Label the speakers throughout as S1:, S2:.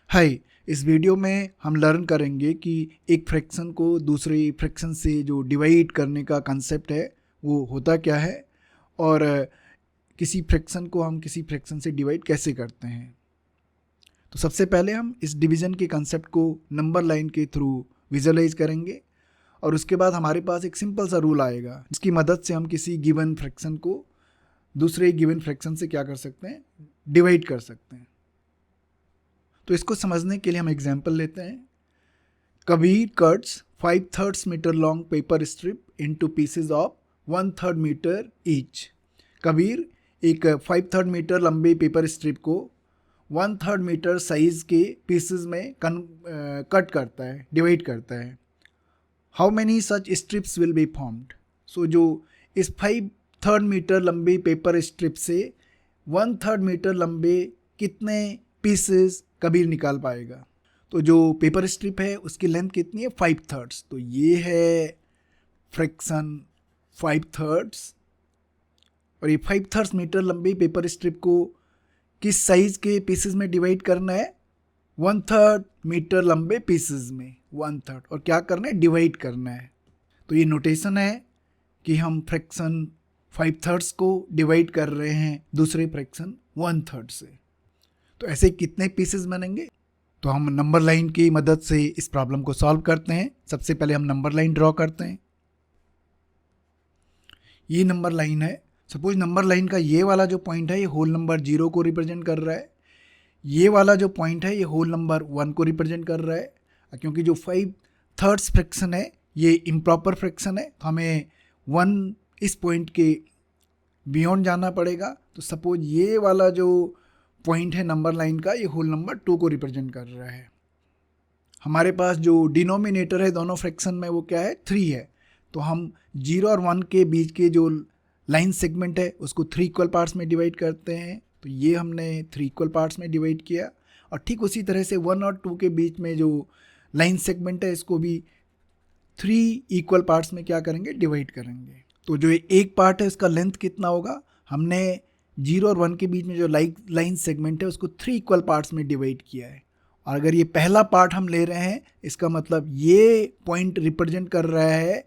S1: हाय। इस वीडियो में हम लर्न करेंगे कि एक फ्रैक्शन को दूसरे फ्रैक्शन से जो डिवाइड करने का कंसेप्ट है वो होता क्या है, और किसी फ्रैक्शन को हम किसी फ्रैक्शन से डिवाइड कैसे करते हैं। तो सबसे पहले हम इस डिवीज़न के कंसेप्ट को नंबर लाइन के थ्रू विजुअलाइज करेंगे, और उसके बाद हमारे पास एक सिंपल सा रूल आएगा जिसकी मदद से हम किसी गिवन फ्रैक्शन को दूसरे गिवन फ्रैक्शन से क्या कर सकते हैं, डिवाइड कर सकते हैं। तो इसको समझने के लिए हम एग्जाम्पल लेते हैं। Kabir cuts 5/3 metre long paper strip into pieces of 1/3 metre each. Kabir एक 5/3 मीटर लंबे पेपर स्ट्रिप को 1/3 मीटर साइज के पीसेस में कट करता है, डिवाइड करता है। How many such strips will be formed. So जो इस 5/3 मीटर लंबे पेपर स्ट्रिप से 1/3 मीटर लंबे कितने पीसेस कबीर निकाल पाएगा। तो जो पेपर स्ट्रिप है उसकी लेंथ कितनी है, 5/3। तो ये है फ्रैक्शन 5/3, और ये 5/3 मीटर लंबी पेपर स्ट्रिप को किस साइज के पीसेस में डिवाइड करना है, 1/3 मीटर लंबे पीसेस में 1/3, और क्या करना है, डिवाइड करना है। तो ये नोटेशन है कि हम फ्रैक्शन 5/3 को डिवाइड कर रहे हैं दूसरे फ्रैक्शन 1/3 से। तो ऐसे कितने पीसेस बनेंगे। तो हम नंबर लाइन की मदद से इस प्रॉब्लम को सॉल्व करते हैं। सबसे पहले हम नंबर लाइन ड्रॉ करते हैं। ये नंबर लाइन है। सपोज नंबर लाइन का ये वाला जो पॉइंट है ये होल नंबर 0 को रिप्रेजेंट कर रहा है। ये वाला जो पॉइंट है ये होल नंबर 1 को रिप्रेजेंट कर रहा है। क्योंकि जो 5/3 फ्रैक्शन है ये इम्प्रॉपर फ्रैक्शन है, तो हमें 1 इस पॉइंट के बियॉन्ड जाना पड़ेगा। तो सपोज ये वाला जो पॉइंट है नंबर लाइन का, ये होल नंबर 2 को रिप्रेजेंट कर रहा है। हमारे पास जो डिनोमिनेटर है दोनों फ्रैक्शन में वो क्या है, 3 है। तो हम 0 और 1 के बीच के जो लाइन सेगमेंट है उसको 3 इक्वल पार्ट्स में डिवाइड करते हैं। तो ये हमने 3 इक्वल पार्ट्स में डिवाइड किया, और ठीक उसी तरह से 1 और 2 के बीच में जो लाइन सेगमेंट है इसको भी 3 इक्वल पार्ट्स में क्या करेंगे, डिवाइड करेंगे। तो जो एक पार्ट है उसका लेंथ कितना होगा, हमने 0 और 1 के बीच में जो लाइन सेगमेंट है उसको 3 इक्वल पार्ट्स में डिवाइड किया है। और अगर ये पहला पार्ट हम ले रहे हैं, इसका मतलब ये पॉइंट रिप्रेजेंट कर रहा है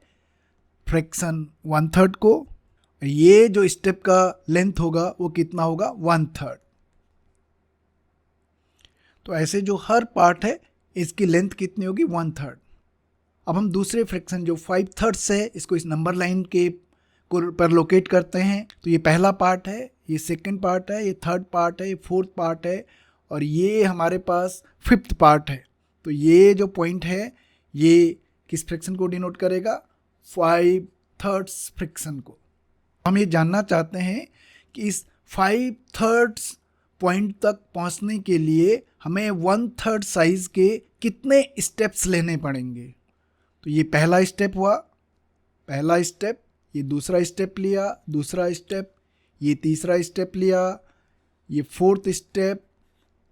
S1: फ्रैक्शन 1/3 को, और ये जो स्टेप का लेंथ होगा वो कितना होगा, 1/3। तो ऐसे जो हर पार्ट है इसकी लेंथ कितनी होगी, 1/3। अब हम दूसरे फ्रैक्शन जो 5/3 है इसको इस नंबर लाइन के पर लोकेट करते हैं। तो ये पहला पार्ट है, ये सेकंड पार्ट है, ये थर्ड पार्ट है, ये फोर्थ पार्ट है, और ये हमारे पास 5th पार्ट है। तो ये जो पॉइंट है ये किस फ्रैक्शन को डिनोट करेगा, 5/3 फ्रैक्शन को। हम ये जानना चाहते हैं कि इस 5/3 पॉइंट तक पहुंचने के लिए हमें 1/3 साइज के कितने स्टेप्स लेने पड़ेंगे। तो ये पहला स्टेप हुआ, पहला स्टेप, ये दूसरा स्टेप लिया, दूसरा स्टेप, ये तीसरा स्टेप लिया, ये 4th स्टेप,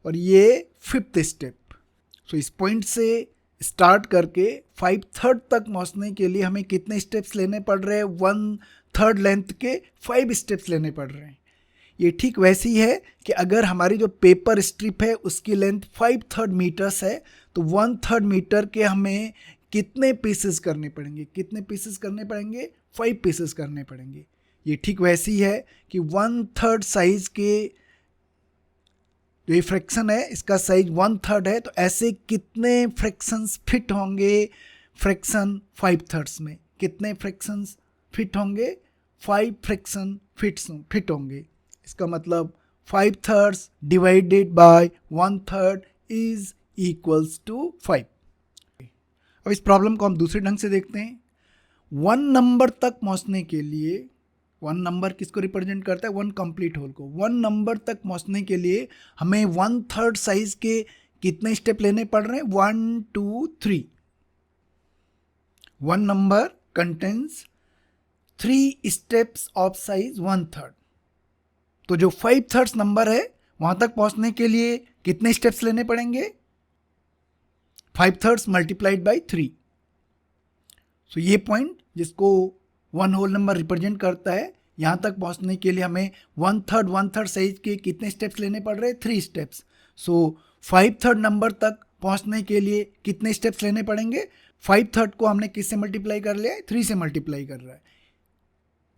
S1: और ये 5th स्टेप। सो इस पॉइंट से स्टार्ट करके 5/3 तक पहुंचने के लिए हमें कितने स्टेप्स लेने पड़ रहे हैं, 1/3 लेंथ के 5 स्टेप्स लेने पड़ रहे हैं। ये ठीक वैसी है कि अगर हमारी जो पेपर स्ट्रिप है उसकी लेंथ 5/3 मीटर्स है, तो 1/3 मीटर के हमें कितने पीसेस करने पड़ेंगे, कितने पीसेस करने पड़ेंगे, 5 पीसेस करने पड़ेंगे। ये ठीक वैसी है कि 1/3 साइज के जो ये फ्रैक्शन है इसका साइज 1/3 है, तो ऐसे कितने फ्रैक्शंस फिट होंगे फ्रैक्शन 5/3 में, कितने फ्रैक्शंस फिट होंगे, 5 फ्रैक्शन फिट होंगे। इसका मतलब 5/3 divided by 1/3 is equals to 5। अब इस प्रॉब्लम को हम दूसरे ढंग से देखते हैं। 1 नंबर तक पहुंचने के लिए, 1 नंबर किसको रिप्रेजेंट करता है, 1 कंप्लीट होल को। 1 नंबर तक पहुंचने के लिए हमें 1/3 साइज के कितने स्टेप लेने पड़ रहे हैं, 1 2 3। 1 number contains 3 steps of size 1/3। तो जो 5/3 नंबर है वहां तक पहुंचने के लिए कितने स्टेप्स लेने पड़ेंगे, 5/3 मल्टीप्लाइड बाई 3। सो ये पॉइंट जिसको 1 होल नंबर रिप्रेजेंट करता है, यहाँ तक पहुँचने के लिए हमें 1/3 साइज के कितने स्टेप्स लेने पड़ रहे हैं, 3 स्टेप्स। सो 5/3 नंबर तक पहुंचने के लिए कितने स्टेप्स लेने पड़ेंगे? 5/3 को हमने किससे मल्टीप्लाई कर लिया है? 3 से मल्टीप्लाई कर रहा है।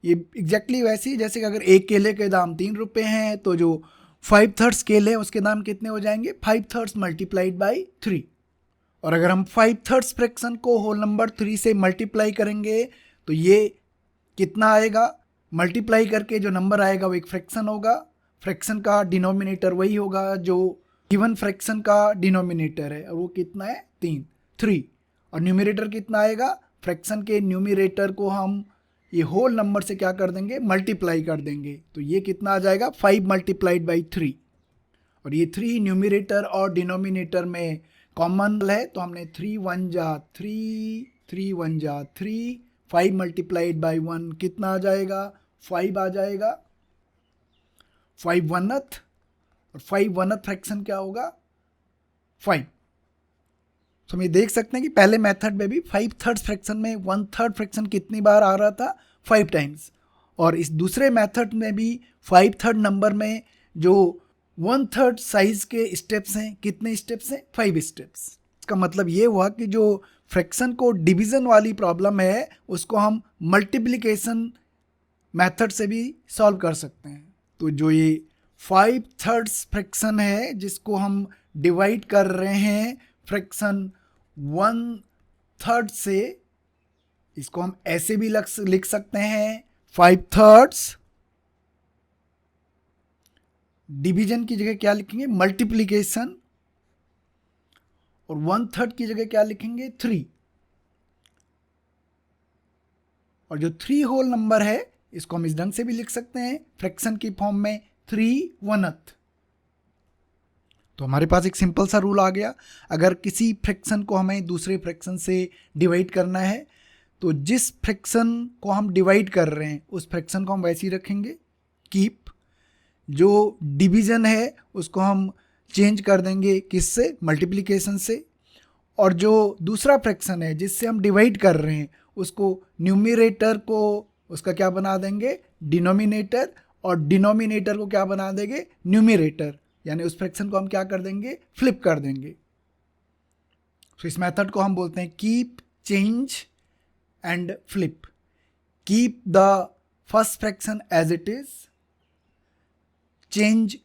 S1: ये एग्जैक्टली वैसे ही जैसे कि अगर एक केले के दाम 3 रुपये हैं तो जो 5/3 केले हैं उसके दाम कितने हो जाएंगे? 5/3 मल्टीप्लाइड बाई 3। और अगर हम 5/3 फ्रैक्शन को होल नंबर 3 से मल्टीप्लाई करेंगे तो ये कितना आएगा? मल्टीप्लाई करके जो नंबर आएगा वो एक फ्रैक्शन होगा। फ्रैक्शन का डिनोमिनेटर वही होगा जो गिवन फ्रैक्शन का डिनोमिनेटर है, और वो कितना है? 3। और न्यूमरेटर कितना आएगा? फ्रैक्शन के न्यूमरेटर को हम ये होल नंबर से क्या कर देंगे? मल्टीप्लाई कर देंगे। तो ये कितना आ जाएगा? 5 मल्टीप्लाइड बाई 3। और ये 3 न्यूमरेटर और डिनोमिनेटर में कॉमन है, तो हमने 3 1 जा 3, 3 1 जा 3, 5 मल्टीप्लाइड बाई 1 कितना आ जाएगा? 5 आ जाएगा। 5 1th, और 5 1th फ्रैक्शन क्या होगा? 5। तो हम ये देख सकते हैं कि पहले मेथड में भी 5/3 फ्रैक्शन में 1/3 फ्रैक्शन कितनी बार आ रहा था? 5 टाइम्स। और इस दूसरे मेथड में भी 5/3 नंबर में जो 1/3 साइज के स्टेप्स हैं, कितने स्टेप्स हैं? 5 स्टेप्स। इसका मतलब ये हुआ कि जो फ्रैक्शन को डिवीज़न वाली प्रॉब्लम है उसको हम मल्टीप्लिकेशन मेथड से भी सॉल्व कर सकते हैं। तो जो ये 5/3 फ्रैक्शन है जिसको हम डिवाइड कर रहे हैं फ्रैक्शन 1/3 से, इसको हम ऐसे भी लिख सकते हैं 5/3 डिवीजन की जगह क्या लिखेंगे? मल्टीप्लिकेशन। और 1/3 की जगह क्या लिखेंगे? 3। और जो 3 होल नंबर है इसको हम इस ढंग से भी लिख सकते हैं फ्रैक्शन की फॉर्म में 3 1th। तो हमारे पास एक सिंपल सा रूल आ गया। अगर किसी फ्रैक्शन को हमें दूसरे फ्रैक्शन से डिवाइड करना है तो जिस फ्रैक्शन को हम डिवाइड कर रहे हैं उस फ्रैक्शन को हम वैसे ही रखेंगे, कीप। जो डिवीज़न है उसको हम चेंज कर देंगे किससे? मल्टीप्लिकेशन से। और जो दूसरा फ्रैक्शन है जिससे हम डिवाइड कर रहे हैं उसको न्यूमरेटर को उसका क्या बना देंगे? डिनोमिनेटर। और डिनोमिनेटर को क्या बना देंगे? न्यूमरेटर। यानी उस फ्रैक्शन को हम क्या कर देंगे? फ्लिप कर देंगे। तो इस मेथड को हम बोलते हैं keep, change and flip. Keep the first fraction as it is, change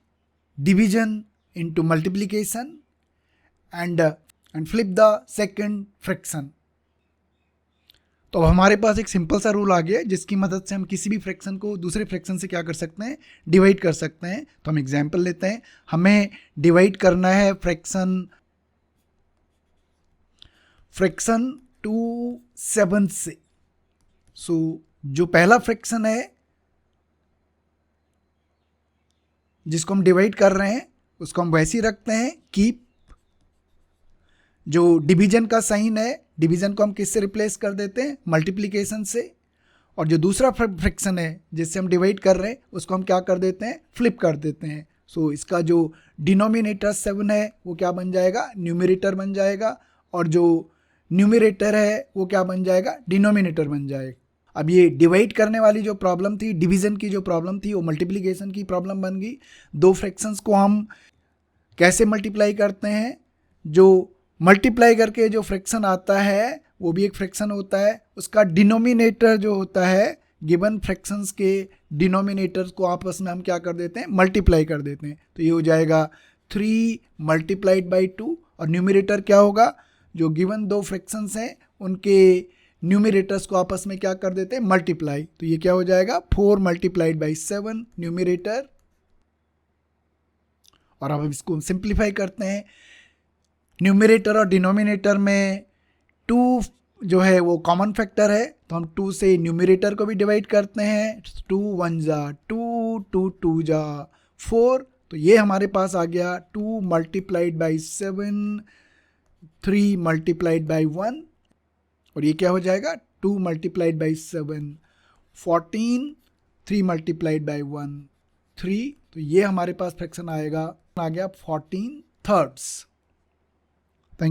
S1: division into multiplication and flip the second fraction. तो अब हमारे पास एक सिंपल सा रूल आ गया है जिसकी मदद से हम किसी भी फ्रैक्शन को दूसरे फ्रैक्शन से क्या कर सकते हैं? डिवाइड कर सकते हैं। तो हम एग्जांपल लेते हैं। हमें डिवाइड करना है फ्रैक्शन 2 7 से। सो जो पहला फ्रैक्शन है जिसको हम डिवाइड कर रहे हैं उसको हम वैसे ही रखते हैं, कीप। जो डिवीजन का साइन है, डिवीजन को हम किससे रिप्लेस कर देते हैं? मल्टीप्लिकेशन से। और जो दूसरा फ्रैक्शन है जिससे हम डिवाइड कर रहे हैं उसको हम क्या कर देते हैं? फ्लिप कर देते हैं। सो इसका जो डिनोमिनेटर 7 है वो क्या बन जाएगा? न्यूमरेटर बन जाएगा। और जो न्यूमरेटर है वो क्या बन जाएगा? डिनोमिनेटर बन जाएगा। अब ये डिवाइड करने वाली जो प्रॉब्लम थी, डिवीजन की जो प्रॉब्लम थी, वो मल्टीप्लिकेशन की प्रॉब्लम बन गई। दो फ्रैक्शंस को हम कैसे मल्टीप्लाई करते हैं? जो मल्टीप्लाई करके जो फ्रैक्शन आता है वो भी एक फ्रैक्शन होता है। उसका डिनोमिनेटर जो होता है, गिवन फ्रैक्शंस के डिनोमिनेटर्स को आपस में हम क्या कर देते हैं? मल्टीप्लाई कर देते हैं। तो ये हो जाएगा 3 मल्टीप्लाइड बाई 2। और न्यूमरेटर क्या होगा? जो गिवन दो फ्रैक्शंस हैं उनके न्यूमरेटर्स को आपस में क्या कर देते हैं? मल्टीप्लाई। तो ये क्या हो जाएगा? 4 मल्टीप्लाइड बाई 7 न्यूमरेटर। और अब हम इसको सिंप्लीफाई करते हैं। न्यूमरेटर और डिनोमिनेटर में 2 जो है वो कॉमन फैक्टर है, तो हम 2 से न्यूमरेटर को भी डिवाइड करते हैं। 2 1 जा 2, 2 2 जा 4। तो ये हमारे पास आ गया 2 मल्टीप्लाइड बाई 7, 3 मल्टीप्लाइड बाई 1। और ये क्या हो जाएगा? 2 मल्टीप्लाइड बाई 7 14, 3 मल्टीप्लाइड बाई 1 3। तो ये हमारे पास फ्रैक्शन आ गया 14 थर्ड्स।